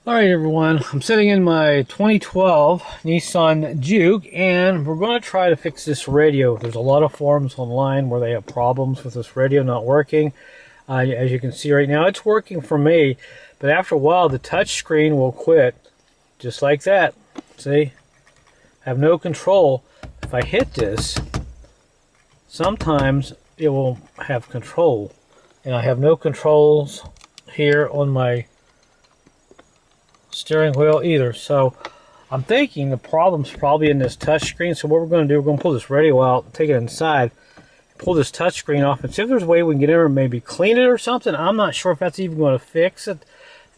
Alright everyone, I'm sitting in my 2012 Nissan Juke and we're going to try to fix this radio. There's a lot of forums online where they have problems with this radio not working. As you can see right now, it's working for me, but after a while the touch screen will quit, just like that. See? I have no control. If I hit this, sometimes it will have control, and I have no controls here on my steering wheel either. So I'm thinking the problem's probably in this touch screen. So what we're going to do, we're going to pull this radio out, take it inside, pull this touch screen off, and see if there's a way we can get in there and maybe clean it or something. I'm not sure if that's even going to fix it.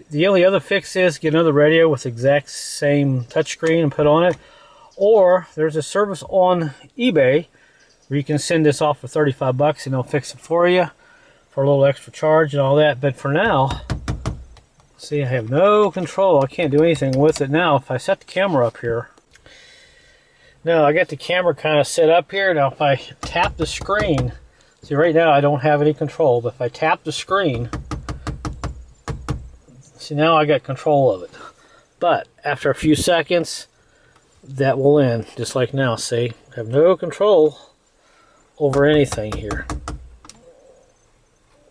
The only other fix is get another radio with the exact same touch screen and put on it. Or there's a service on eBay where you can send this off for 35 bucks and they'll fix it for you for a little extra charge and all that. But for now, see, I have no control. I can't do anything with it now. If I set the camera up here, now I got the camera kind of set up here. Now if I tap the screen, see right now I don't have any control, but if I tap the screen, see now I got control of it. But after a few seconds, that will end, just like now. See, I have no control over anything here.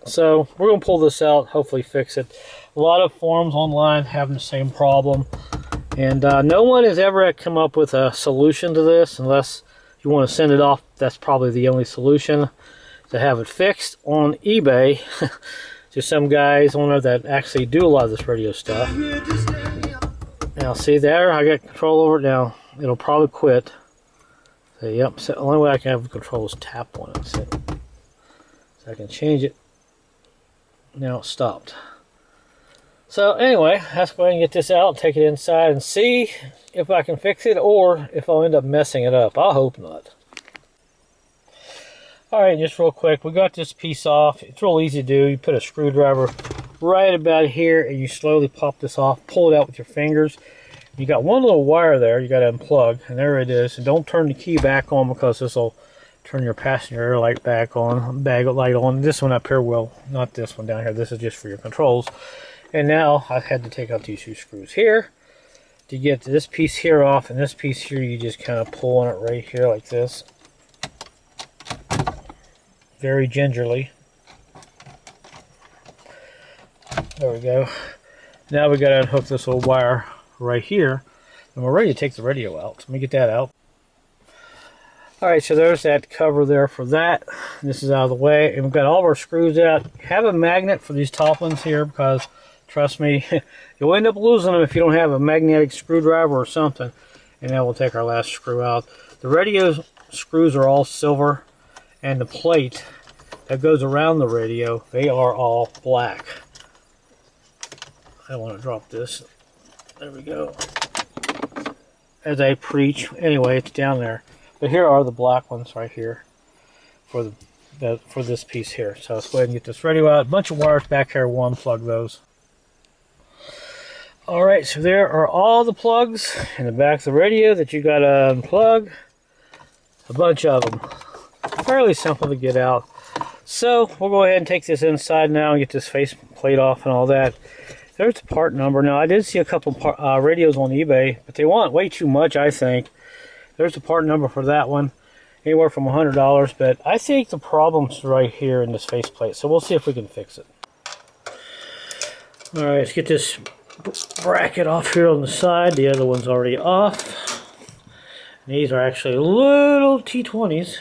So we're going to pull this out, hopefully fix it. A lot of forums online having the same problem, and no one has ever come up with a solution to this unless you want to send it off. That's probably the only solution, to have it fixed on eBay to some guys on there that actually do a lot of this radio stuff. Now see there, I got control over it now. It'll probably quit. So, yep, so the only way I can have control is tap on it. See? So I can change it. Now it stopped. So anyway, let's go ahead and get this out, take it inside, and see if I can fix it or if I'll end up messing it up. I hope not. Alright, just real quick, we got this piece off. It's real easy to do. You put a screwdriver right about here and you slowly pop this off, pull it out with your fingers. You got one little wire there you got to unplug, and there it is. And don't turn the key back on because this will turn your passenger air light back on, bag light on. This one up here will, not this one down here. This is just for your controls. And now I had to take out these two screws here to get this piece here off, and this piece here you just kind of pull on it right here like this, very gingerly. There we go. Now we got to unhook this little wire right here, and we're ready to take the radio out. Let me get that out. Alright, so there's that cover there for that. This is out of the way, and we've got all of our screws out. Have a magnet for these top ones here, because trust me, you'll end up losing them if you don't have a magnetic screwdriver or something. And then we'll take our last screw out. The radio screws are all silver, and the plate that goes around the radio, they are all black. I don't want to drop this. There we go. As I preach, anyway, it's down there. But here are the black ones right here for for this piece here. So let's go ahead and get this radio out. A bunch of wires back here. We'll unplug those. Alright, so there are all the plugs in the back of the radio that you got to unplug. A bunch of them. Fairly simple to get out. So we'll go ahead and take this inside now and get this face plate off and all that. There's the part number. Now I did see a couple radios on eBay, but they want way too much, I think. There's the part number for that one, anywhere from $100, but I think the problem's right here in this faceplate, so we'll see if we can fix it. Alright, let's get this bracket off here on the side. The other one's already off. And these are actually little T20s.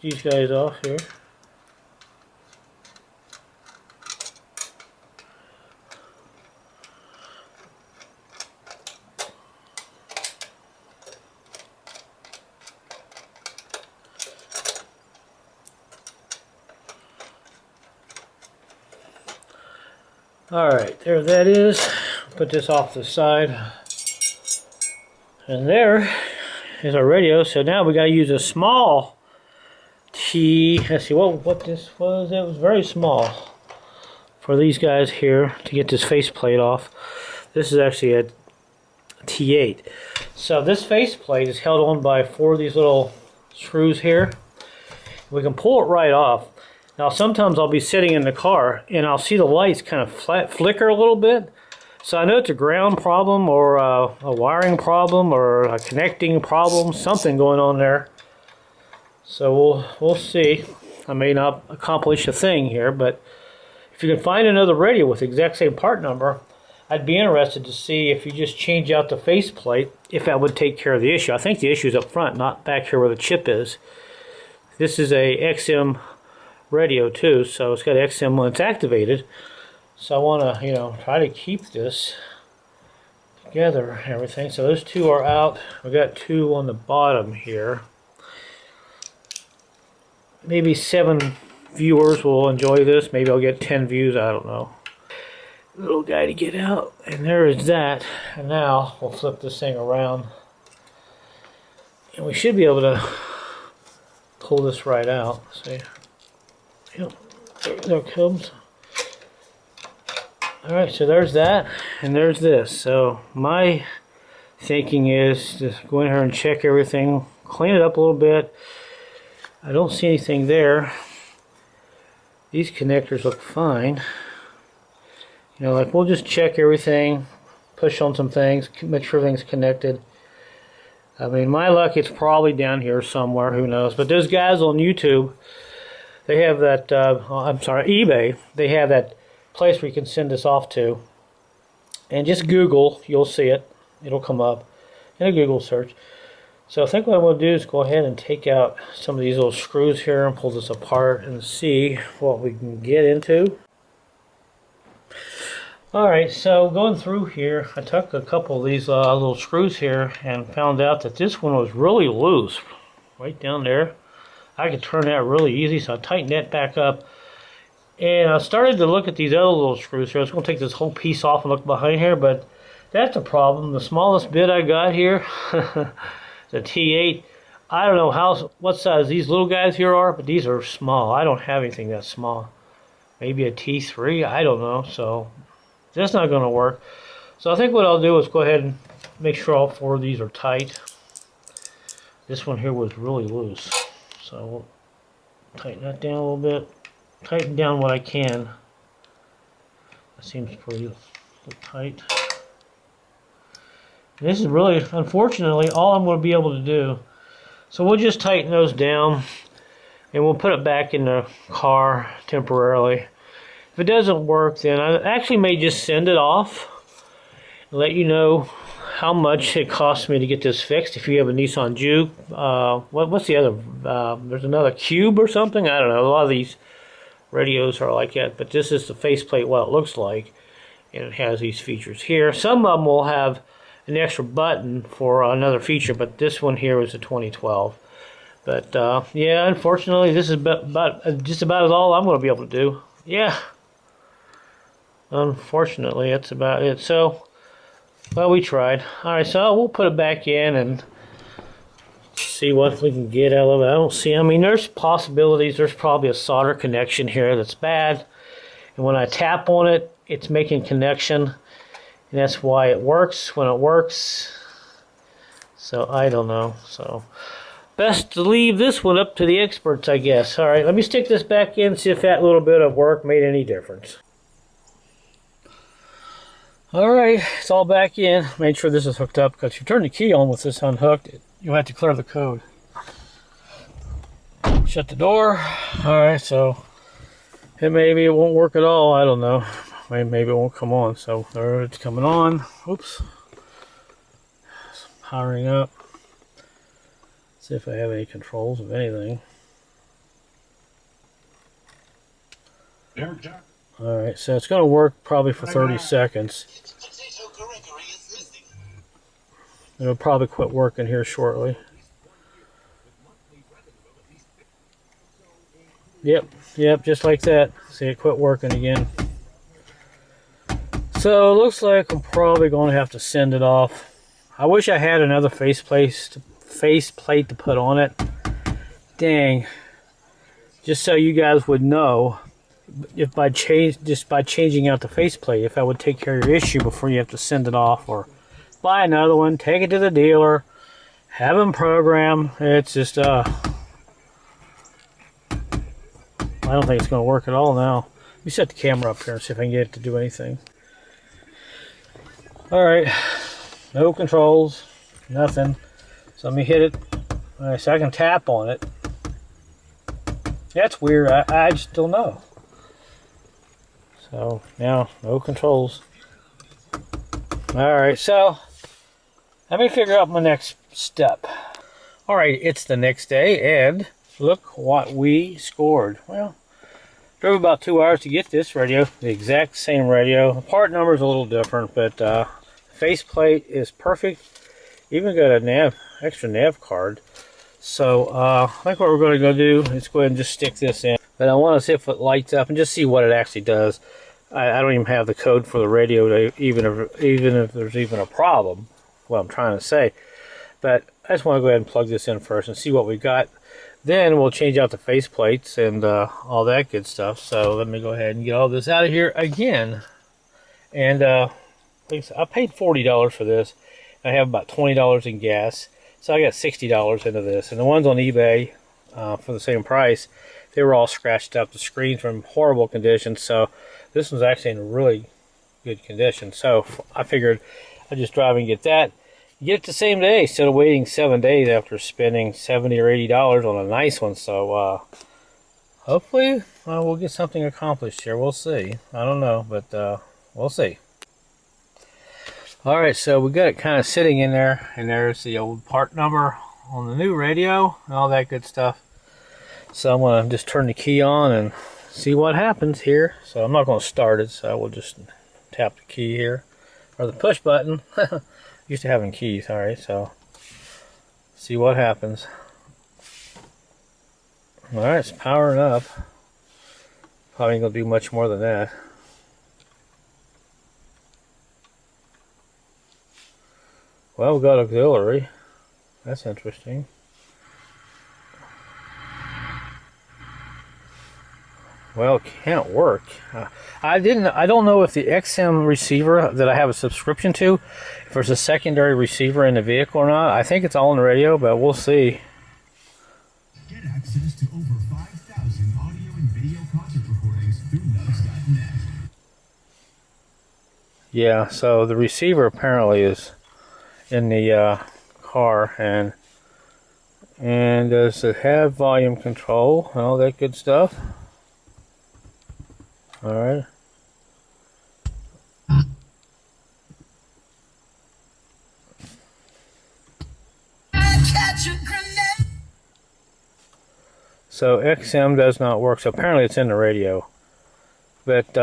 Get these guys off here. Alright, there that is. Put this off the side. And there is our radio. So now we got to use a small T. Let's see what this was. It was very small for these guys here to get this faceplate off. This is actually a T8. So this faceplate is held on by 4 of these little screws here. We can pull it right off. Now sometimes I'll be sitting in the car and I'll see the lights kind of flicker a little bit, So I know it's a ground problem or a wiring problem or a connecting problem, something going on there. So we'll see. I may not accomplish a thing here, but if you can find another radio with the exact same part number, I'd be interested to see if you just change out the faceplate, if that would take care of the issue. I think the issue is up front, not back here where the chip is. This is a XM radio too, so it's got XM when it's activated. So I want to, try to keep this together and everything. So those two are out. We got two on the bottom here. Maybe 7 viewers will enjoy this. Maybe I'll get 10 views. I don't know. Little guy to get out. And there is that. And now we'll flip this thing around. And we should be able to pull this right out. See? Yep. There it comes. Alright, so there's that, and there's this. So my thinking is to go in here and check everything, clean it up a little bit. I don't see anything there. These connectors look fine. Like we'll just check everything, push on some things, make sure everything's connected. I mean, my luck, it's probably down here somewhere, who knows. But those guys on YouTube, they have that, eBay, they have that place where you can send this off to, and just Google, you'll see it, it'll come up in a Google search. So I think what I'm going to do is go ahead and take out some of these little screws here and pull this apart and see what we can get into. Alright, so going through here, I took a couple of these little screws here and found out that this one was really loose right down there. I could turn that really easy, so I tightened that back up. And I started to look at these other little screws here. I was going to take this whole piece off and look behind here, but that's a problem. The smallest bit I got here, the T8, I don't know what size these little guys here are, but these are small. I don't have anything that small. Maybe a T3, I don't know. So that's not going to work. So I think what I'll do is go ahead and make sure all 4 of these are tight. This one here was really loose. So we'll tighten that down a little bit. Tighten down what I can. That seems pretty tight. And this is really, unfortunately, all I'm going to be able to do. So we'll just tighten those down and we'll put it back in the car temporarily. If it doesn't work, then I actually may just send it off and let you know how much it costs me to get this fixed. If you have a Nissan Juke, what's the other? There's another Cube or something. I don't know. A lot of these radios are like that, but this is the faceplate, what it looks like, and it has these features here. Some of them will have an extra button for another feature, but this one here is a 2012. But yeah, unfortunately, this is just about all I'm going to be able to do. Yeah, unfortunately, that's about it. So, well, we tried. All right, so we'll put it back in and see what we can get out of it. I don't see, I mean, there's possibilities. There's probably a solder connection here that's bad, and when I tap on it, it's making connection, and that's why it works when it works. So I don't know. So best to leave this one up to the experts, I guess. All right, let me stick this back in, see if that little bit of work made any difference. All right, it's all back in. Made sure this is hooked up, because if you turn the key on with this unhooked, you'll have to clear the code. Shut the door. All right, so maybe it won't work at all. I don't know. Maybe it won't come on. So there it's coming on. Oops. It's powering up. See if I have any controls of anything. Alright, so it's going to work probably for 30 seconds. It'll probably quit working here shortly. Yep, just like that. See, it quit working again. So it looks like I'm probably going to have to send it off. I wish I had another faceplate to put on it. Dang. Just so you guys would know, if just by changing out the faceplate, if I would take care of your issue before you have to send it off or buy another one, take it to the dealer, have them program. It's just I don't think it's going to work at all now. Let me set the camera up here and see if I can get it to do anything. Alright, no controls, nothing. So let me hit it. Alright, so I can tap on it. That's weird, I just don't know. So now, no controls. Alright, so let me figure out my next step. Alright, it's the next day, and look what we scored. Well, drove about 2 hours to get this radio, the exact same radio. The part number is a little different, but faceplate is perfect. Even got a extra nav card. So I think what we're going to go do is go ahead and just stick this in. But I want to see if it lights up and just see what it actually does. I don't even have the code for the radio, even if there's even a problem. What I'm trying to say. But I just want to go ahead and plug this in first and see what we got. Then we'll change out the faceplates and all that good stuff. So let me go ahead and get all this out of here again. And I paid $40 for this. I have about $20 in gas. So I got $60 into this. And the ones on eBay for the same price, they were all scratched up. The screens were in horrible condition. So this one's actually in really good condition. So I figured I'd just drive and get that. Get it the same day instead of waiting 7 days after spending $70 or $80 on a nice one. So hopefully we'll get something accomplished here. We'll see. I don't know, but we'll see. Alright, so we got it kind of sitting in there, and there's the old part number on the new radio and all that good stuff. So I'm going to just turn the key on and see what happens here. So I'm not going to start it, so we'll just tap the key here, or the push button. Used to having keys. Alright, so see what happens. Alright, it's powering up. Probably ain't gonna do much more than that. Well, we got auxiliary. That's interesting. Well, it can't work. I don't know if the XM receiver that I have a subscription to, if there's a secondary receiver in the vehicle or not. I think it's all on the radio, but we'll see. Get access to over 5,000 audio and video concert recordings through nugs.net. Yeah, so the receiver apparently is in the car, and does it have volume control and all that good stuff? Alright. So XM does not work, so apparently it's in the radio. But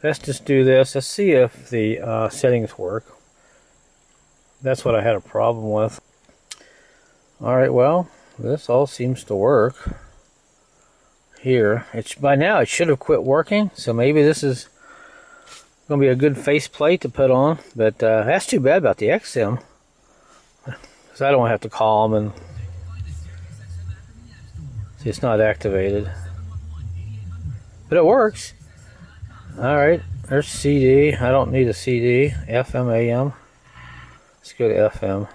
let's just do this. Let's see if the settings work. That's what I had a problem with. Alright, well, this all seems to work. Here, by now it should have quit working, so maybe this is going to be a good faceplate to put on, but that's too bad about the XM, because I don't have to call them, and see, it's not activated, but it works. Alright, there's CD. I don't need a CD. FM, AM. Let's go to FM.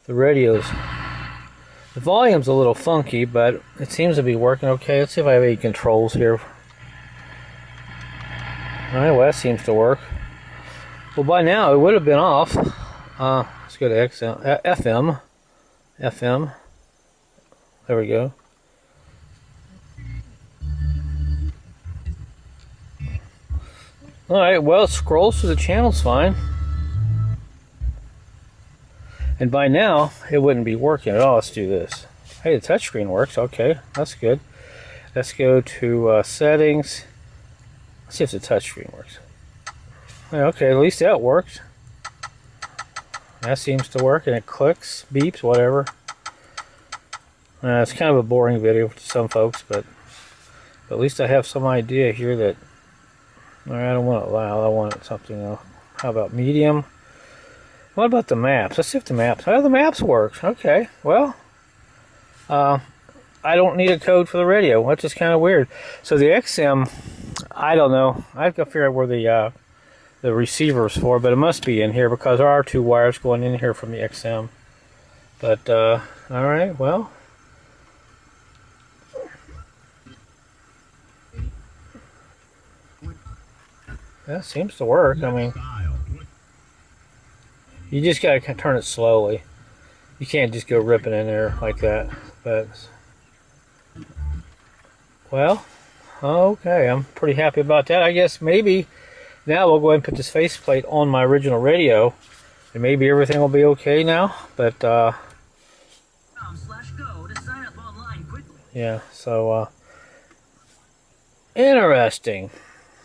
The radio's, the volume's a little funky, but it seems to be working okay. Let's see if I have any controls here. Alright, well, that seems to work. Well, by now it would have been off. Let's go to XM, FM. FM. There we go. Alright, well, it scrolls through the channels fine. And by now, it wouldn't be working at all. Let's do this. Hey, the touchscreen works. Okay, that's good. Let's go to settings. Let's see if the touchscreen works. Okay, at least that works. That seems to work, and it clicks, beeps, whatever. It's kind of a boring video to some folks, but at least I have some idea here that... Alright, I don't want it loud. I want something else. How about medium? What about the maps? Let's see if the maps... Oh, the maps work. Okay, well... I don't need a code for the radio, which is kind of weird. So the XM, I don't know. I have to figure out where the receiver is for, but it must be in here because there are two wires going in here from the XM. But, alright, well... That seems to work. I mean, you just gotta turn it slowly. You can't just go ripping in there like that. But, well, okay, I'm pretty happy about that. I guess maybe now we'll go ahead and put this faceplate on my original radio, and maybe everything will be okay now. But, yeah, so, interesting.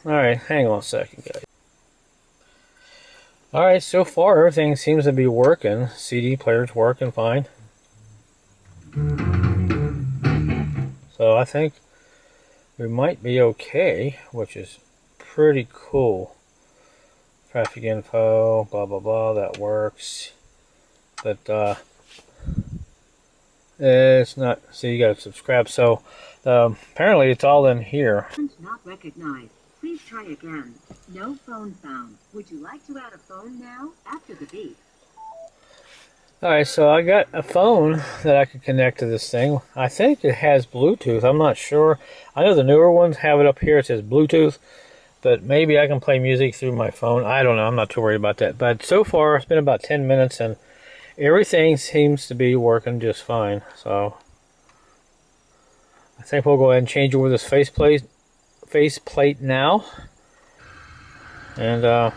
Alright, hang on a second, guys. Alright, so far everything seems to be working. CD player's working fine. So I think we might be okay, which is pretty cool. Traffic info, blah blah blah, that works. But it's not, so you gotta subscribe. So apparently it's all in here. Not recognized. Please try again. No phone found. Would you like to add a phone now after the beep? Alright, so I got a phone that I can connect to this thing. I think it has Bluetooth. I'm not sure. I know the newer ones have it up here. It says Bluetooth. But maybe I can play music through my phone. I don't know. I'm not too worried about that. But so far, it's been about 10 minutes and everything seems to be working just fine. So I think we'll go ahead and change over this faceplate now. And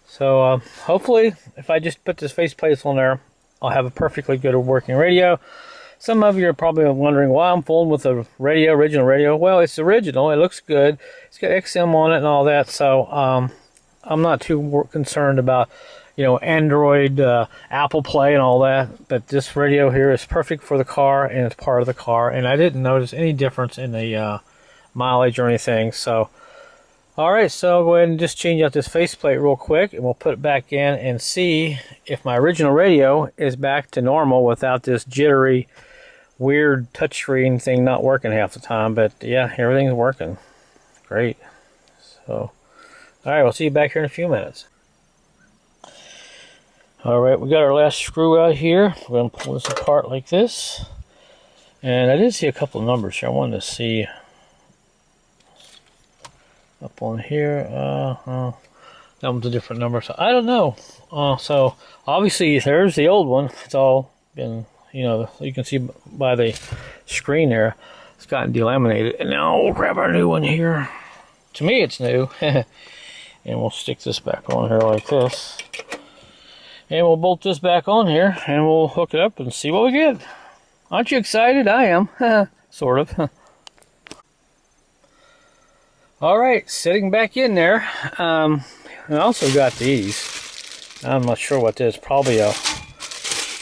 so hopefully if I just put this faceplate on there, I'll have a perfectly good working radio. Some of you are probably wondering why I'm fooling with the radio, original radio. Well, it's original. It looks good. It's got XM on it and all that. So I'm not too concerned about, you know, Android, Apple Play and all that. But this radio here is perfect for the car and it's part of the car. And I didn't notice any difference in the mileage or anything. So, alright, so I'll go ahead and just change out this faceplate real quick. And we'll put it back in and see if my original radio is back to normal without this jittery, weird touchscreen thing not working half the time. But yeah, everything's working. Great. So, alright, we'll see you back here in a few minutes. Alright, we got our last screw out here. We're going to pull this apart like this. And I did see a couple of numbers here. I wanted to see up on here. That one's a different number. So I don't know. So obviously there's the old one. It's all been, you know, you can see by the screen there. It's gotten delaminated. And now we'll grab our new one here. To me it's new. And we'll stick this back on here like this. And we'll bolt this back on here, and we'll hook it up and see what we get. Aren't you excited? I am. Sort of. Alright, sitting back in there. I also got these. I'm not sure what this is. Probably a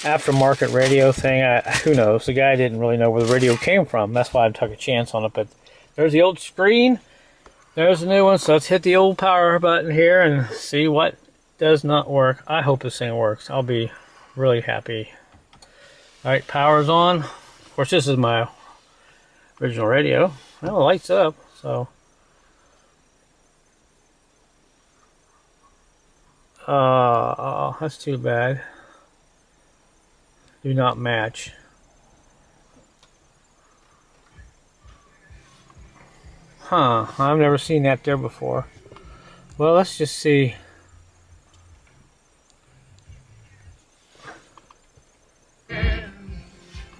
aftermarket radio thing. Who knows? The guy didn't really know where the radio came from. That's why I took a chance on it. But there's the old screen. There's the new one. So let's hit the old power button here and see what does not work. I hope this thing works. I'll be really happy. Alright, power's on. Of course, this is my original radio. Well, it lights up, so. That's too bad. Do not match. Huh, I've never seen that there before. Well, let's just see.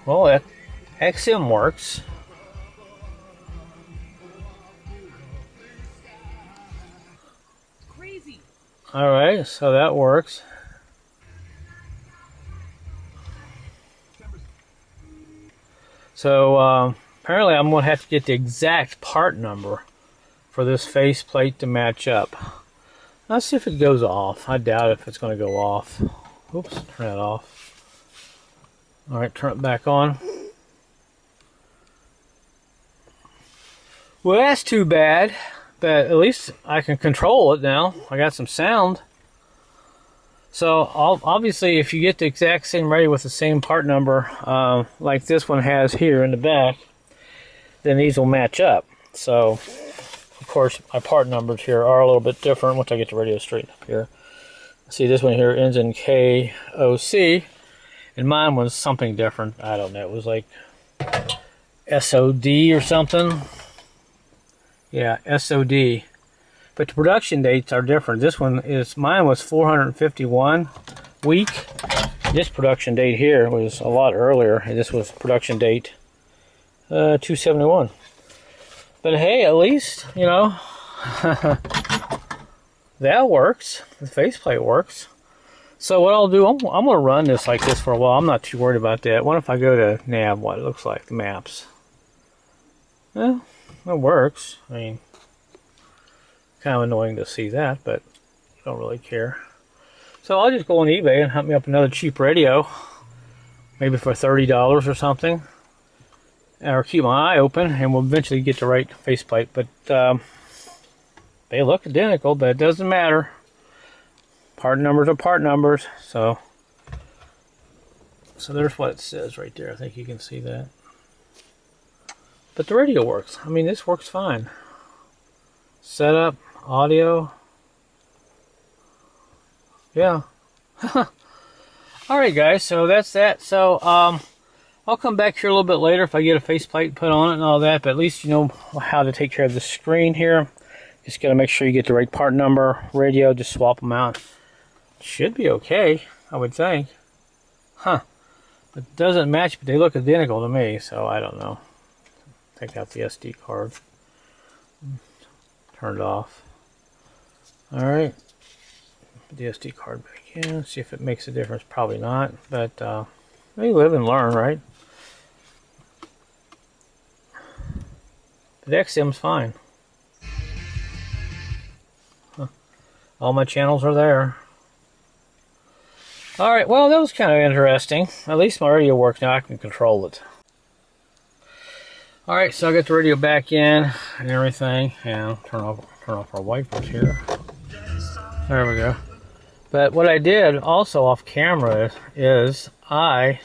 Well, XM works. Crazy. All right, so that works. So apparently I'm going to have to get the exact part number for this faceplate to match up. Let's see if it goes off. I doubt if it's going to go off. Oops, turn that off. Alright, turn it back on. Well, that's too bad, but at least I can control it now. I got some sound. So, obviously, if you get the exact same radio with the same part number, like this one has here in the back, then these will match up. So, of course, my part numbers here are a little bit different once I get the radio straightened up here. See, this one here ends in KOC. And mine was something different. I don't know. It was like SOD or something. Yeah, SOD. But the production dates are different. This one is, mine was 451 week. This production date here was a lot earlier, and this was production date 271. But hey, at least, you know, that works. The faceplate works. So what I'll do, I'm going to run this like this for a while. I'm not too worried about that. What if I go to nav, what it looks like, the maps? Well, it works. I mean, kind of annoying to see that, but I don't really care. So I'll just go on eBay and hunt me up another cheap radio, maybe for $30 or something, or keep my eye open, and we'll eventually get the right faceplate. But they look identical, but it doesn't matter. Part numbers are part numbers. So there's what it says right there. I think you can see that. But the radio works. I mean, this works fine. Setup, audio. Yeah. Alright guys, so that's that. So I'll come back here a little bit later if I get a faceplate put on it and all that, but at least you know how to take care of the screen here. Just gotta make sure you get the right part number, radio, just swap them out. Should be okay, I would think. Huh. It doesn't match, but they look identical to me, so I don't know. Take out the SD card. Turn it off. Alright. Put the SD card back in. See if it makes a difference. Probably not. But we live and learn, right? The XM's fine. Huh. All my channels are there. Alright, well that was kind of interesting. At least my radio works now. I can control it. Alright, so I got the radio back in and everything, and turn off our wipers here. There we go. But what I did also off camera is I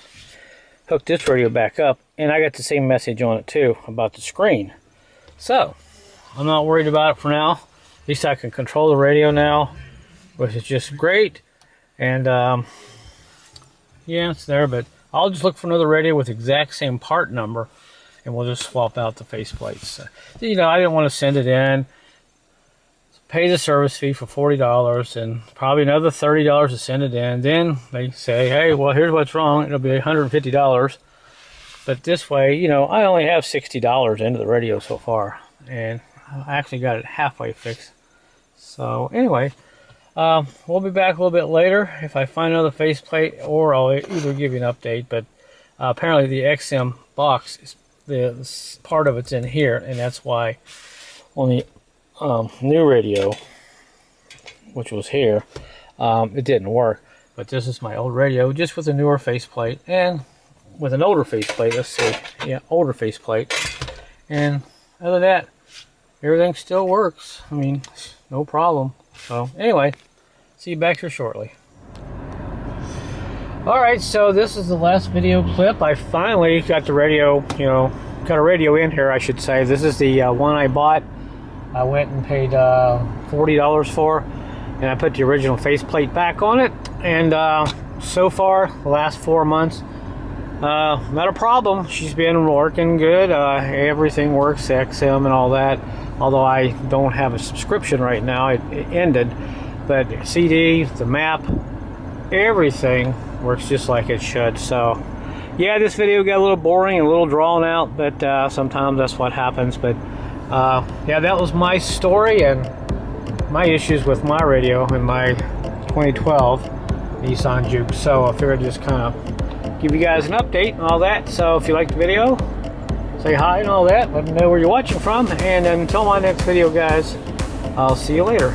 hooked this radio back up, and I got the same message on it too about the screen. So I'm not worried about it for now. At least I can control the radio now, which is just great. And yeah, it's there, but I'll just look for another radio with the exact same part number, and we'll just swap out the faceplates. You know, I didn't want to send it in, pay the service fee for $40, and probably another $30 to send it in. Then they say, hey, well, here's what's wrong. It'll be $150. But this way, you know, I only have $60 into the radio so far, and I actually got it halfway fixed. So anyway, we'll be back a little bit later if I find another faceplate, or I'll either give you an update. But apparently the XM box is the part of it's in here, and that's why on the new radio, which was here, it didn't work. But this is my old radio, just with a newer faceplate and with an older faceplate. Let's see, yeah, older faceplate. And other than that, everything still works. I mean, no problem. So anyway, see you back here shortly. Alright, so this is the last video clip. I finally got the radio, you know, got a radio in here, I should say. This is the one I bought. I went and paid $40 for, and I put the original faceplate back on it. And so far, the last 4 months, not a problem. She's been working good. Everything works, XM and all that. Although I don't have a subscription right now, it ended. But CD, the map, everything works just like it should. So yeah, this video got a little boring and a little drawn out, but sometimes that's what happens. But yeah, that was my story and my issues with my radio in my 2012 Nissan Juke. So I figured I'd just kind of give you guys an update and all that. So if you liked the video, say hi and all that. Let me know where you're watching from. And until my next video, guys, I'll see you later.